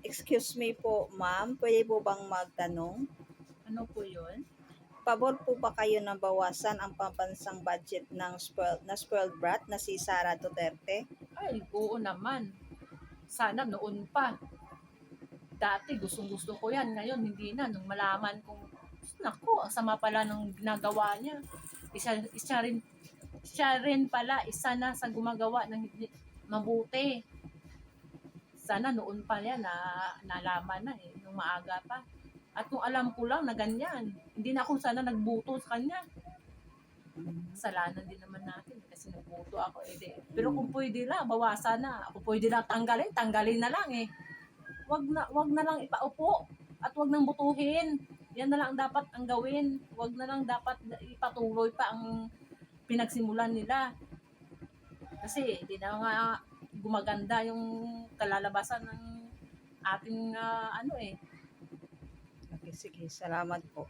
Excuse me po, ma'am. Pwede po bang magtanong? Ano po yun? Pabor po ba kayo na bawasan ang pambansang budget ng spoiled brat na si Sara Duterte? Ay, oo naman. Sana noon pa. Dati gustong-gusto ko yan. Ngayon, hindi na. Nung malaman kong, naku, ang sama pala ng ginagawa niya. Isa rin pala, isa na sa gumagawa ng hindi mabuti. Sana noon pa yan na nalaman na nung maaga pa. At kung alam ko lang na ganyan, hindi na ako sana nagbuto sa kanya. Kasalanan din naman natin kasi nagbuto ako. Pero kung pwede lang, bawasan na. Kung pwede lang tanggalin na lang. Wag na lang ipaupo at wag nang butuhin. Yan na lang dapat ang gawin. Wag na lang dapat ipatuloy pa ang pinagsimulan nila. Kasi hindi na nga gumaganda yung kalalabasan ng ating Okay, sige. Salamat po.